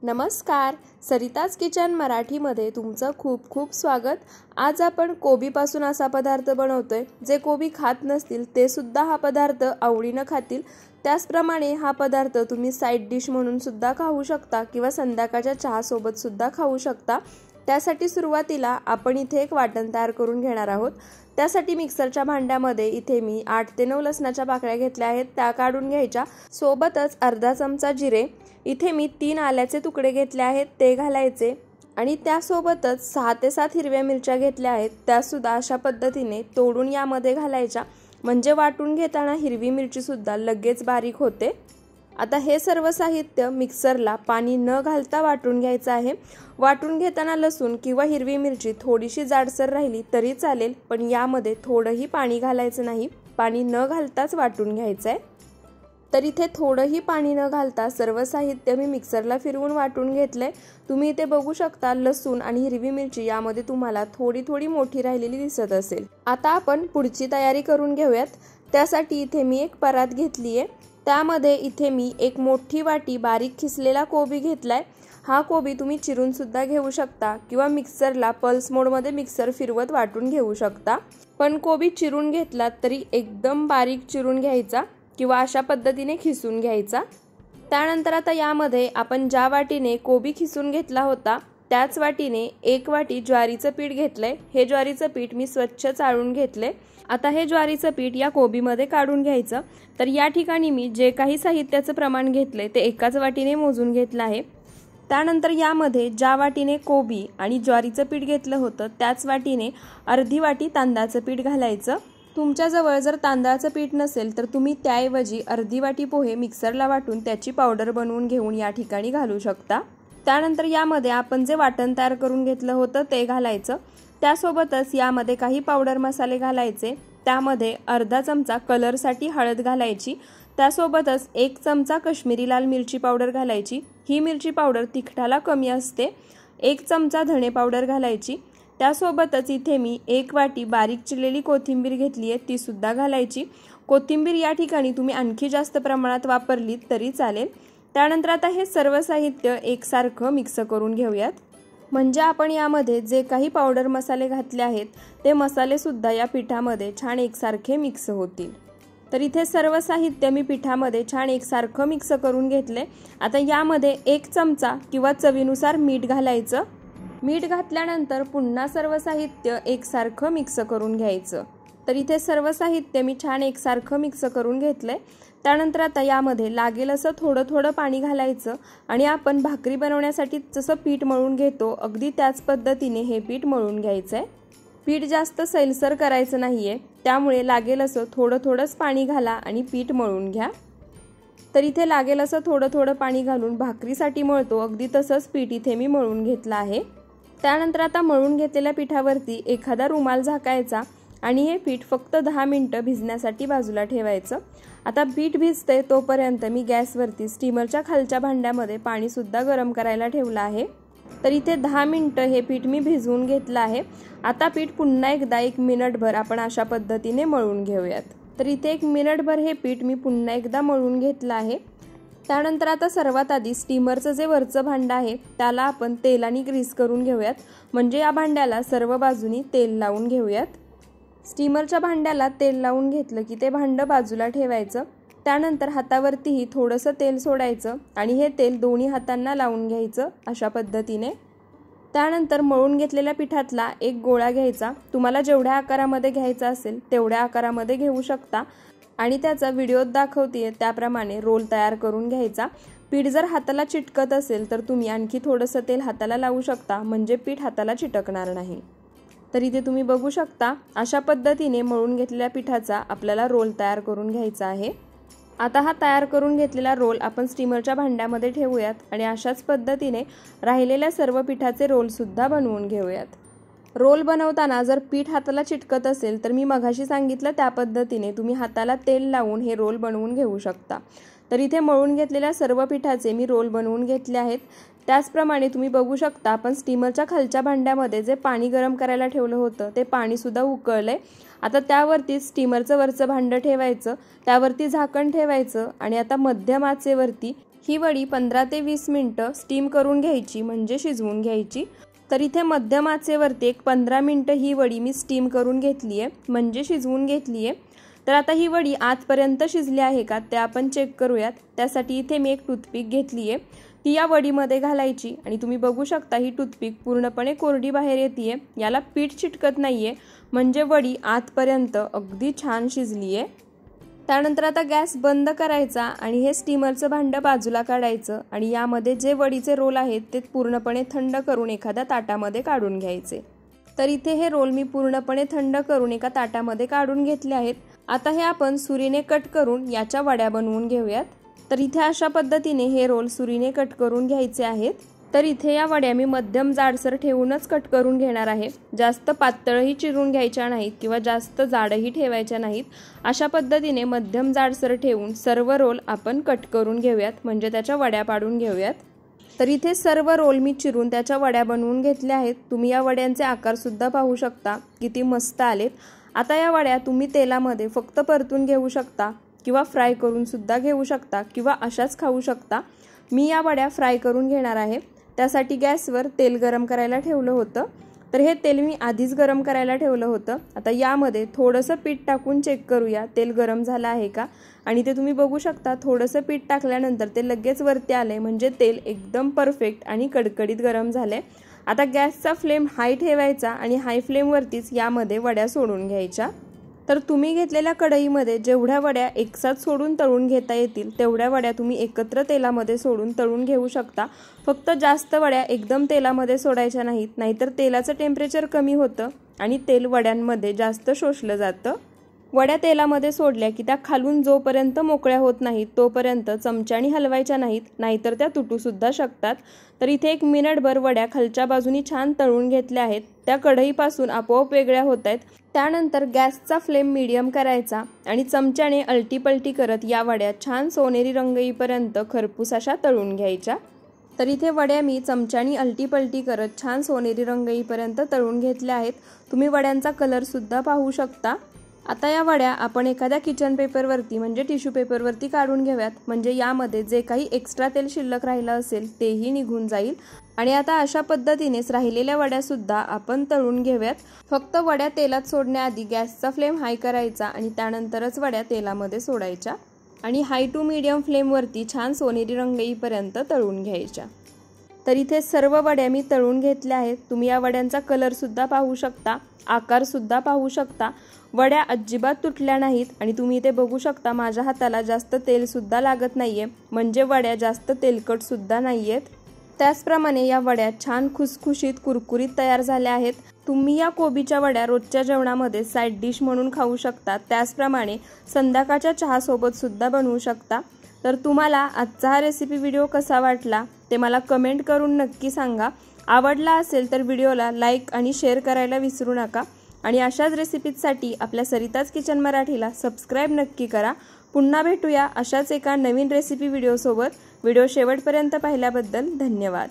नमस्कार, सरिताज किचन मराठीमध्ये तुमचं खूप खूप स्वागत। आज आपण कोबीपासून असा पदार्थ बनवतोय जे कोबी खात नसतील ते सुद्धा हा पदार्थ आवडीने खातील। त्याचप्रमाणे हा पदार्थ तुम्ही साइड डिश म्हणून सुद्धा खाऊ शकता किंवा संध्याकाळच्या चहा सोबत सुद्धा खाऊ शकता। त्यासाठी सुरुवातीला आपण इथे एक वाटण तयार करून घेणार आहोत। त्यासाठी मिक्सरच्या भांड्यामध्ये इथे मी 8 ते 9 लसणाच्या पाकळ्या घेतल्या आहेत, त्या काढून घ्यायच्या। सोबतच अर्धा चमचा जिरे, इथे मी 3 आल्याचे तुकडे घेतले आहेत ते घालायचे आणि त्यासोबतच 6 ते 7 हिरव्या मिरच्या घेतल्या आहेत, त्या सुद्धा अशा पद्धतीने तोडून यामध्ये घालायच्या, म्हणजे वाटून घेताना हिरवी मिरची सुद्धा लगेच बारीक होते। आता हे सर्व साहित्य मिक्सरला पाणी न घालता वाटून घ्यायचं आहे। वाटून घेताना लसूण किंवा हिरवी मिरची थोडीशी जाडसर राहिली तरी चालेल, पण यामध्ये थोडंही पाणी घालायचं नाही, पाणी न घालताच वाटून घ्यायचं आहे। तर इथे थोडंही पाणी न घालता सर्व साहित्य मी मिक्सरला फिरवून वाटून घेतले। तुम्ही इथे बघू शकता लसूण आणि हिरवी मिरची यामध्ये तुम्हाला थोडी थोडी मोठी राहिलेली दिसत असेल। आता आपण पुढची तयारी करून घेऊयात। त्यासाठी इथे मी एक परात घेतली आहे, त्यामध्ये इथे मी एक मोठी वाटी बारीक खिसलेला कोबी घेतलाय। हा कोबी तुम्ही चिरून सुद्धा घेऊ शकता किंवा मिक्सरला पल्स मोडमध्ये मिक्सर फिरवत वाटून घेऊ शकता, पण कोबी चिरून घेतलात तरी एकदम बारीक चिरून घ्यायचा किंवा अशा पद्धतीने खिसून घ्यायचा। त्यानंतर आता यामध्ये आपण ज्या वाटीने कोबी खिसून घेतला होता त्याच वाटीने 1 वाटी ज्वारीचं पीठ घेतलंय। हे ज्वारीचं पीठ मी स्वच्छ चाळून घेतले। आता हे ज्वारीचं पीठ या कोबीमध्ये काढून घ्यायचं। तर या ठिकाणी मी जे काही साहित्याचं प्रमाण घेतले ते एकाच वाटीने मोजून घेतलं आहे। त्यानंतर यामध्ये ज्या वाटीने कोबी आणि ज्वारीचं पीठ घेतलं होतं त्याच वाटीने अर्धी वाटी तांदळाचं पीठ घालायचं। तुमच्याजवळ जर तांदळाचं पीठ नसेल तर तुम्ही त्याऐवजी अर्धी वाटी पोहे मिक्सरला वाटून त्याची पावडर बनवून घेऊन या ठिकाणी घालू शकता। त्यानंतर यामध्ये आपण जे वाटण तयार करून घेतलं होतं ते घालायचं। त्यासोबतच यामध्ये काही पावडर मसाले घालायचे। त्यामध्ये अर्धा चमचा कलरसाठी हळद घालायची, त्यासोबतच 1 चमचा काश्मीरी लाल मिरची पावडर घालायची। ही मिरची पावडर तिखटाला कमी असते। 1 चमचा धणे पावडर घालायची। त्यासोबतच इथे मी 1 वाटी बारीक चिरलेली कोथिंबीर घेतली आहे, ती सुद्धा घालायची। कोथिंबीर या ठिकाणी तुम्ही आणखी जास्त प्रमाणात वापरली तरी चालेल। त्यानंतर आता हे सर्व साहित्य एकसारखं मिक्स करून घेऊयात, म्हणजे आपण यामध्ये जे काही पावडर मसाले घातले आहेत ते मसाले सुद्धा या पिठामध्ये छान एकसारखे मिक्स होतील। तर इथे सर्व साहित्य मी पिठामध्ये छान एकसारखं मिक्स करून घेतले। आता यामध्ये 1 चमचा किंवा चवीनुसार मीठ घालायचं। मीठ घातल्यानंतर पुन्हा सर्व साहित्य एकसारखं मिक्स करून घ्यायचं। तर इथे सर्व साहित्य मी छान एकसारखं मिक्स करून घेतले। त्यानंतर आता यामध्ये लागेल असं थोडं थोडं पाणी घालायचं आणि आपण भाकरी बनवण्यासाठी जसं पीठ मळून घेतो अगदी त्याच पद्धतीने हे पीठ मळून घ्यायचंय। पीठ जास्त सैलसर करायचं नाहीये, त्यामुळे लागेल असं थोडं थोडंच पाणी घाला आणि पीठ मळून घ्या। तर इथे लागेल असं थोडं थोडं पाणी घालून भाकरीसाठी मळतो अगदी तसंच पीठ इथे मी मळून घेतलं आहे। त्यानंतर आता मळून घेतलेल्या पिठावरती एखादा रुमाल झाकायचा आणि हे पीठ फक्त 10 मिनिटं भिजण्यासाठी बाजूला ठेवायचं। आता पीठ भिजते तोपर्यंत मी गॅसवरती स्टीमरच्या खालच्या भांड्यामध्ये पाणी सुद्धा गरम करायला ठेवलं आहे। तर इथे 10 मिनिटं हे पीठ मी भिजवून घेतलं आहे। आता पीठ पुन्हा एकदा 1 मिनिटभर आपण अशा पद्धतीने मळून घेऊयात। तर इथे 1 मिनिटभर हे पीठ मी पुन्हा एकदा मळून घेतलं आहे। त्यानंतर आता सर्वात आधी स्टीमरचं जे वरचं भांडं आहे त्याला आपण तेलाने ग्रीस करून घेऊयात, म्हणजे या भांड्याला सर्व बाजूनी तेल लावून घेऊयात। स्टीमरच्या भांड्याला तेल लावून घेतलं की ते भांडं बाजूला ठेवायचं। त्यानंतर हातावरतीही थोडंसं तेल सोडायचं आणि हे तेल दोन्ही हातांना लावून घ्यायचं अशा पद्धतीने। त्यानंतर मळून घेतलेल्या पिठातला एक गोळा घ्यायचा, तुम्हाला जेवढ्या आकारामध्ये घ्यायचा असेल तेवढ्या आकारामध्ये घेऊ शकता आणि त्याचा व्हिडिओत दाखवते त्याप्रमाणे रोल तयार करून घ्यायचा। पीठ जर हाताला चिटकत असेल तर तुम्ही आणखी थोडंसं तेल हाताला लावू शकता, म्हणजे पीठ हाताला चिटकणार नाही। तर इथे तुम्ही बघू शकता अशा पद्धतीने मळून घेतलेल्या पिठाचा आपल्याला रोल तयार करून घ्यायचा आहे। आता हा तयार करून घेतलेला रोल आपण स्टीमरच्या भांड्यामध्ये ठेवूयात आणि अशाच पद्धतीने राहिलेल्या सर्व पिठाचे रोल सुद्धा बनवून घेऊयात। रोल बनवताना जर पीठ हाताला चिटकत असेल तर मी मगाशी सांगितलं त्या पद्धतीने तुम्ही हाताला तेल लावून हे रोल बनवून घेऊ शकता। तर इथे मळून घेतलेल्या सर्व पिठाचे मी रोल बनवून घेतले आहेत। त्याचप्रमाणे तुम्ही बघू शकता आपण स्टीमरच्या खालच्या भांड्यामध्ये जे पाणी गरम करायला ठेवलं होतं ते पाणी सुद्धा उकळलंय। आता त्यावरती स्टीमरचं वरचं भांडं ठेवायचं, त्यावरती झाकण ठेवायचं आणि आता मध्यम आचेवरती ही वडी 15 ते 20 मिनिटं स्टीम करून घ्यायची, म्हणजे शिजवून घ्यायची। तर इथे मध्यम आचेवरती एक 15 मिनिटं ही वडी मी स्टीम करून घेतली आहे, म्हणजे शिजवून घेतली आहे। तर आता ही वडी आतपर्यंत शिजली आहे का ते आपण चेक करूयात। त्यासाठी इथे मी एक टूथपिक घेतली आहे, ती या वडीमध्ये घालायची आणि तुम्ही बघू शकता ही टूथपिक पूर्णपणे कोरडी बाहेर येते आहे, याला पीठ चिटकत नाही आहे, म्हणजे वडी आतपर्यंत अगदी छान शिजली आहे। त्यानंतर आता गॅस बंद करायचा आणि हे स्टीमरचं भांडं बाजूला काढायचं आणि यामध्ये जे वडीचे रोल आहेत ते पूर्णपणे थंड करून एखाद्या ताटामध्ये काढून घ्यायचे। तर इथे हे रोल मी पूर्णपणे थंड करून एका ताटामध्ये काढून घेतले आहेत। आता हे आपण सुरीने कट करून याच्या वड्या बनवून घेऊयात। तर इथे अशा पद्धतीने हे रोल सुरीने कट करून घ्यायचे आहेत। तर इथे या वड्या मी मध्यम जाडसर ठेवूनच कट करून घेणार आहे, जास्त पातळही चिरून घ्यायच्या नाहीत किंवा जास्त जाडही ठेवायच्या नाहीत। अशा पद्धतीने मध्यम जाडसर ठेवून सर्व रोल आपण कट करून घेऊयात, म्हणजे त्याच्या वड्या पाडून घेऊयात। तर इथे सर्व रोल मी चिरून त्याच्या वड्या बनवून घेतल्या आहेत। तुम्ही या वड्यांचे आकार सुद्धा पाहू शकता, किती मस्त आलेत। आता या वड्या तुम्ही तेलामध्ये फक्त परतून घेऊ शकता किंवा फ्राय करून सुद्धा घेऊ शकता किंवा अशाच खाऊ शकता। मी या वड्या फ्राय करून घेणार आहे। त्यासाठी गॅसवर तेल गरम करायला ठेवलं होतं। तर हे तेल मी आधीच गरम करायला ठेवलं होतं। आता यामध्ये थोडंसं पीठ टाकून चेक करूया तेल गरम झालं आहे का, आणि ते तुम्ही बघू शकता थोडंसं पीठ टाकल्यानंतर ते लगेच वरती आले, म्हणजे तेल एकदम परफेक्ट आणि कडकडीत गरम झाले। आता गॅसचा फ्लेम हाय ठेवायचा आणि हाय फ्लेमवरतीच यामध्ये वड्या सोडून घ्यायच्या। तर तुम्ही घेतलेल्या कढईमध्ये जेवढ्या वड्या एकसाथ सोडून तळून घेता येतील तेवढ्या वड्या तुम्ही एकत्र तेलामध्ये सोडून तळून घेऊ शकता। फक्त जास्त वड्या एकदम तेलामध्ये सोडायच्या नाहीत, नाहीतर तेलाचं टेम्परेचर कमी होतं आणि तेल वड्यांमध्ये जास्त शोषलं जातं। वड्या तेलामध्ये सोडल्या की त्या खालून जोपर्यंत मोकळ्या होत नाहीत तोपर्यंत चमच्याने हलवायच्या नाहीत, नाहीतर त्या तुटू सुद्धा शकतात। तर इथे 1 मिनिटभर वड्या खालच्या बाजूनी छान तळून घेतल्या आहेत, त्या कढईपासून आपोआप वेगळ्या होत आहेत। त्यानंतर गॅसचा फ्लेम मीडियम करायचा आणि चमच्याने अलटी-पलटी करत या वड्या छान सोनेरी रंग येईपर्यंत खरपूस अशा तळून घ्यायच्या। तर इथे वड्या मी चमच्याने अलटी-पलटी करत छान सोनेरी रंग येईपर्यंत तळून घेतल्या आहेत। तुम्ही वड्यांचा कलर सुद्धा पाहू शकता। आता या वड्या आपण एखाद्या किचन पेपरवरती म्हणजे टिश्यू पेपरवरती काढून घेऊयात, म्हणजे यामध्ये जे काही एक्स्ट्रा तेल शिल्लक राहिलं असेल तेही निघून जाईल। आणि आता अशा पद्धतीनेच राहिलेल्या वड्या सुद्धा आपण तळून घेऊयात। फक्त वड्या तेलात सोडण्याआधी गॅसचा फ्लेम हाय करायचा आणि त्यानंतरच वड्या तेलामध्ये सोडायच्या आणि हाय टू मीडियम फ्लेमवरती छान सोनेरी रंग येईपर्यंत तळून घ्यायच्या। तर इथे सर्व वड्या मी तळून घेतल्या आहेत। तुम्ही या वड्यांचा कलर सुद्धा पाहू शकता, आकार सुद्धा पाहू शकता। वड्या अजिबात तुटल्या नाहीत आणि तुम्ही इथे बघू शकता माझ्या हाताला जास्त तेल सुद्धा लागत नाहीये, म्हणजे वड्या जास्त तेलकट सुद्धा नाहीयेत। त्याचप्रमाणे या वड्या छान खुसखुशीत कुरकुरीत तयार झाल्या आहेत। तुम्ही या कोबीच्या वड्या रोजच्या जेवणामध्ये साइड डिश म्हणून खाऊ शकता, त्याचप्रमाणे संध्याकाळच्या चहासोबत सुद्धा बनवू शकता। तर तुम्हाला आजचा हा रेसिपी व्हिडिओ कसा वाटला ते मला कमेंट करून नक्की सांगा। आवडला असेल तर व्हिडिओला लाईक आणि शेअर करायला विसरू नका आणि अशाच रेसिपीजसाठी आपल्या सरिताज किचन मराठीला सबस्क्राईब नक्की करा। पुन्हा भेटूया अशाच एका नवीन रेसिपी व्हिडिओसोबत। व्हिडिओ शेवटपर्यंत पाहिल्याबद्दल धन्यवाद।